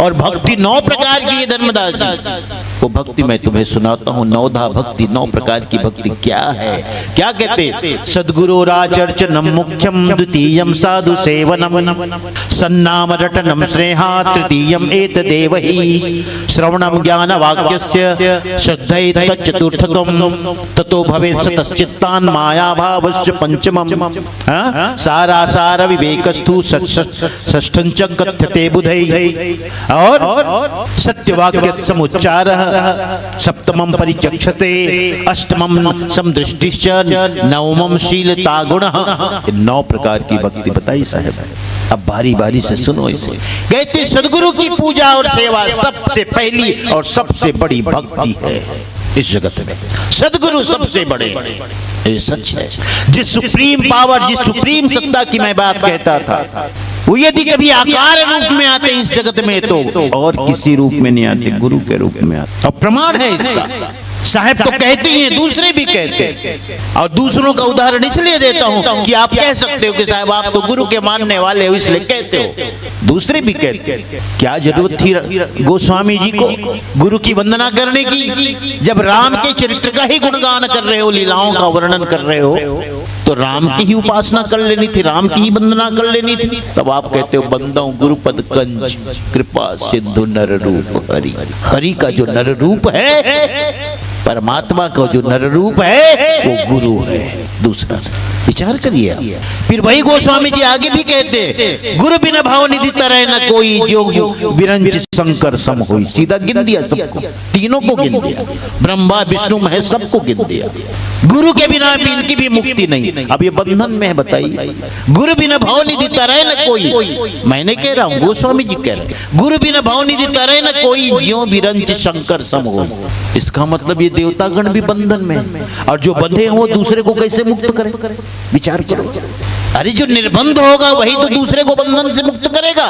और भक्ति 9 प्रकार की है धर्मदास जी। वो भक्ति मैं तुम्हें सुनाता हूँ। 9धा भक्ति, 9 प्रकार की भक्ति क्या है, क्या कहते? सद्गुरोराचर्चनम मुख्यम, द्वितीयम साधु सेवनम, सन्नाम रटनम स्नेहात्, तृतीयम एतदेव हि, श्रवणम ज्ञान वाक्यस्य, श्रद्धैत चतुर्थकम, ततो भवेत् सतश्चित्तान् माया भावस्य पंचमम, सारासार विवेकस्थु षष्ठं च कथ्यते बुधैः, और सत्यवाक्य समुच्चारः, सप्तमम परिचक्षते, अष्टमम समदृष्टिश्च, नवमम शीलता गुणः। 9 प्रकार की भक्ति बताई साहब। अब बारी बारी से सुनो इसे। कहते सदगुरु की पूजा और सेवा सबसे पहली और सबसे बड़ी भक्ति है इस जगत में। सदगुरु सबसे बड़े, ये सच है। जिस सुप्रीम पावर, जिस सुप्रीम सत्ता की मैं बात कहता था, वो यदि कभी आकार रूप में आते इस जगत में तो और किसी रूप में नहीं आते, गुरु के रूप में आते। और प्रमाण है इसका। साहब तो कहते ही हैं, दूसरे भी कहते हैं। और दूसरों का उदाहरण इसलिए देता हूं कि आप कह सकते हो कि साहब आप तो गुरु के मानने वाले हो इसलिए कहते हो। दूसरे भी कहते हैं। क्या जरूरत थी गोस्वामी जी को गुरु की वंदना करने की? जब राम के चरित्र का ही गुणगान कर रहे हो, लीलाओं का वर्णन कर रहे हो, तो राम की ही उपासना कर लेनी थी, राम की ही वंदना कर लेनी थी। तब आप कहते हो बंदा हूं गुरुपद कंज, कृपा सिंधु नर रूप हरि। हरि का जो नर रूप है, परमात्मा का जो नर रूप है, वो गुरु है। दूसरा विचार करिए। फिर वही गोस्वामी जी आगे भी कहते, गुरु बिना भाव निधि तरह न कोई, जो विरंच शंकर सम होई। सीधा गिन दिया सबको, तीनों को गिन दिया, ब्रह्मा विष्णु महेश सबको गिन दिया। गुरु के बिना भी इनकी भी मुक्ति नहीं। अब ये बंधन में है, बताइए। गुरु बिना भाव निधि तरह न कोई, मैंने कह रहा हूँ, गोस्वामी जी कह रहे हैं, गुरु बिना भाव निधि तरह न कोई, ज्यों विरंच शंकर सम होई। इसका मतलब ये देवतागण भी बंधन में, और जो बंधे हैं वो दूसरे को कैसे मुक्त करें? विचार करो। अरे जो निर्बंध होगा वही तो दूसरे को बंधन से मुक्त करेगा।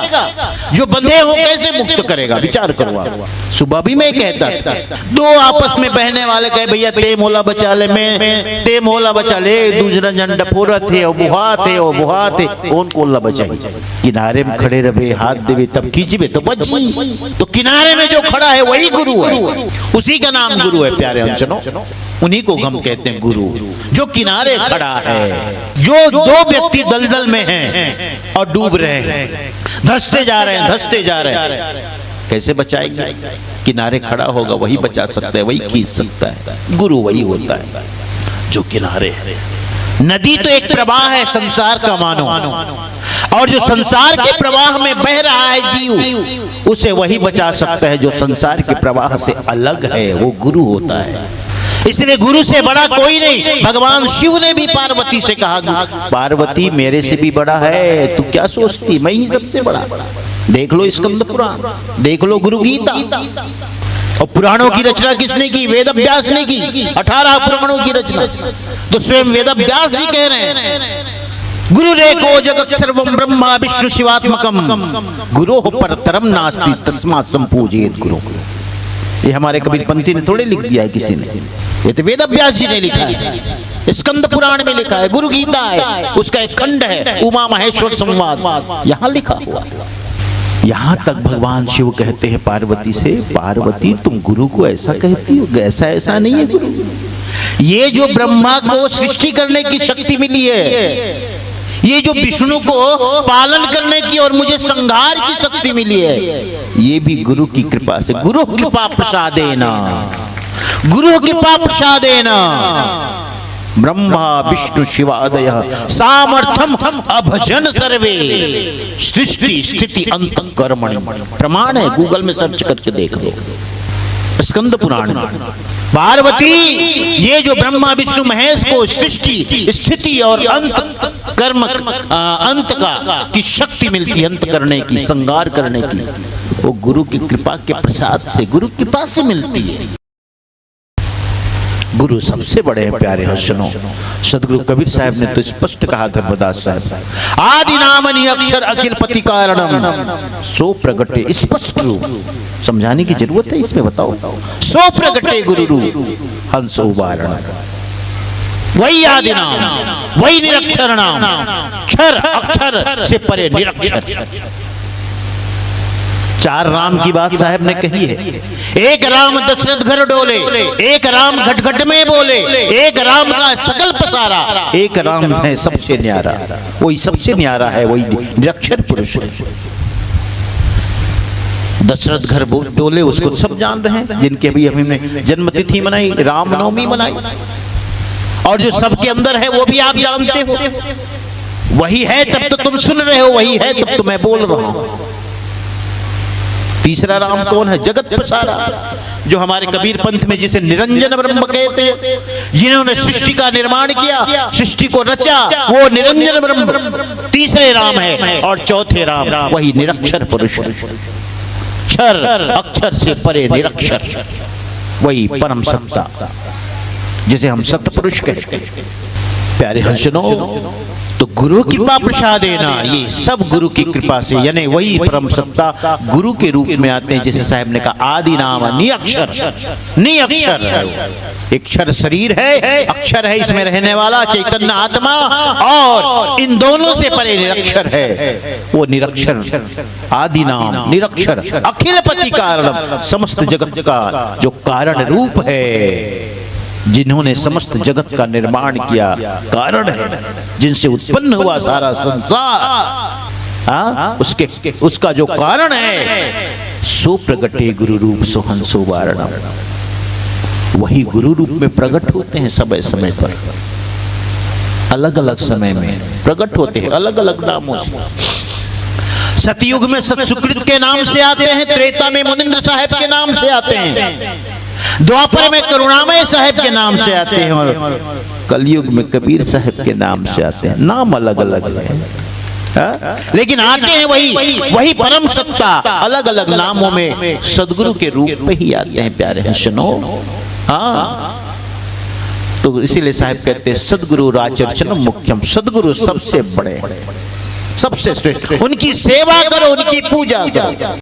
जो बंधे हो कैसे मुक्त करेगा? विचार करो। सुबह भी मैं कहता, दो आपस में बहने वाले कहे भैया ते मोला बचा ले, मैं ते मोला बचा ले, दूसरा झंडा पूरा थे और बुहा थे और बुहा थे, कौन कोला बचाई? किनारे में खड़े रहे, हाथ देवे तब खींचबे तो बची। तो किनारे में जो खड़ा है वही गुरु है, उसी का नाम गुरु है। प्यारे अंशनों, उन्हीं को हम कहते हैं गुरु, जो किनारे खड़ा है। जो दो व्यक्ति दलदल में हैं और डूब रहे हैं, धंसते जा रहे हैं, धंसते जा रहे हैं, कैसे बचाएंगे? किनारे खड़ा होगा वही बचा सकता है, वही खींच सकता है। गुरु वही होता है जो किनारे है। नदी तो एक प्रवाह है संसार का, मानो, और जो संसार के प्रवाह में बह रहा है जीव, उसे वही बचा सकता है जो संसार के प्रवाह से अलग है, वो गुरु होता है। इसलिए गुरु से बड़ा कोई नहीं। भगवान शिव ने भी पार्वती से कहा, पार्वती मेरे से भी बड़ा है, तू क्या सोचती, मैं ही सबसे बड़ा। देख लो स्कंद पुराण, देख लो गुरु गीता। और पुराणों की रचना किसने की? वेद व्यास ने की। 18 पुराणों की रचना तो स्वयं वेद व्यास जी कह रहे हैं, गुरु रेको जगत सर्वम ब्रह्मा विष्णु शिवात्मकम, गुरो परतरम नास्ति तस्मात् संपूजयेत् गुरु। ये हमारे कबीरपंथी ने थोड़े लिख दिया है किसी ने, ये तो वेद व्यास जी ने लिखा है। स्कंद पुराण में लिखा है, गुरु गीता है, उसका एक खंड है उमा महेश्वर संवाद, यहाँ लिखा हुआ। यहाँ तक भगवान शिव कहते हैं पार्वती से, पार्वती तुम गुरु को ऐसा कहती हो? ऐसा ऐसा नहीं है गुरु। ये जो ब्रह्मा को सृष्टि करने की शक्ति मिली है, ये जो विष्णु को पालन करने की और मुझे संहार की शक्ति मिली है, ये भी गुरु की कृपा से। गुरु कृपा प्रसादेना, गुरु कृपा प्रसादेना ब्रह्मा विष्णु शिवादयः सामर्थ्यम अभजन सर्वे सृष्टि स्थिति अंत कर्मणि। प्रमाण है, गूगल में सर्च करके देख लो। स्कंद पुराण पार्वती ये जो ब्रह्मा विष्णु महेश को सृष्टि स्थिति और अंत कर्म अंत का की शक्ति मिलती है, अंत करने की, संहार करने की, वो गुरु की कृपा के प्रसाद से, गुरु की कृपा से मिलती है। गुरु सबसे बड़े हैं प्यारे हसनों। सदगुरु कबीर साहब ने तो स्पष्ट कहा, धर्मदास साहब, आदि नामनि अक्षर अखिल पति कारणम सो प्रगटे। स्पष्ट रूप समझाने की जरूरत है इसमें, बताओ। सो प्रगटे गुरु रूप हंस उबारण, वही आदि नाम, वही निरक्षर नाम, क्षर अक्षर से परे निरक्षर। चार राम की बात साहब ने कही है। एक राम दशरथ घर डोले, एक राम घट घट में बोले, एक राम का सकल पसारा, एक राम है सबसे न्यारा। वही सबसे न्यारा है, वही निरक्षर पुरुष है। दशरथ घर डोले उसको सब जान रहे हैं, जिनके अभी हमने जन्मतिथि मनाई, रामनवमी मनाई, और जो सबके अंदर है वो भी आप जानते हो। वही है तब तो तुम सुन रहे हो, वही है तब तो मैं बोल रहा हूं। तीसरा राम कौन है? जगत पसारा, जो हमारे कबीर पंथ में जिसे निरंजन ब्रह्म कहते हैं, जिन्होंने सृष्टि का निर्माण किया, सृष्टि को रचा, वो निरंजन ब्रह्म तीसरे राम है। और चौथे राम वही निरक्षर पुरुष, क्षर अक्षर से परे निरक्षर, वही परम सत्ता जिसे हम सतपुरुष कहते हैं। प्यारे हंसनो, तो गुरु कृपा प्रसादेना, ये सब गुरु की कृपा से, यानी वही परम सत्ता गुरु के रूप में आते हैं, जिसे साहब ने कहा आदि नाम निअक्षर। निअक्षर है, एक क्षर शरीर है, अक्षर है इसमें रहने वाला चैतन्य आत्मा, और इन दोनों से परे निरक्षर है। वो निरक्षर आदि नाम निरक्षर अखिल पति कारण, समस्त जगत का जो कारण रूप है, जिन्होंने समस्त जगत का निर्माण किया, कारण है, जिनसे उत्पन्न हुआ सारा संसार, उसका जो कारण है, सो प्रगटे गुरु रूप सोहंसो वारणम। वही गुरु रूप में प्रकट होते हैं, समय समय पर अलग अलग समय में प्रकट होते हैं, अलग अलग नामों से। सतयुग में सतसुकृत के नाम से आते हैं, त्रेता में मुनिंद्र साहब के नाम से आते हैं, द्वापर में करुणामय साहब के नाम से आते हैं, और कलयुग में कबीर साहब के नाम से आते हैं। नाम अलग अलग है, लेकिन आते हैं वही परम सत्ता, अलग अलग नामों में सदगुरु के रूप में ही आते हैं। प्यारे हैं, सुनो, हाँ, तो इसीलिए साहब कहते हैं सदगुरु राचर्चनम मुख्यम, सदगुरु सबसे बड़े, सबसे श्रेष्ठ, उनकी सेवा करो, उनकी पूजा करो।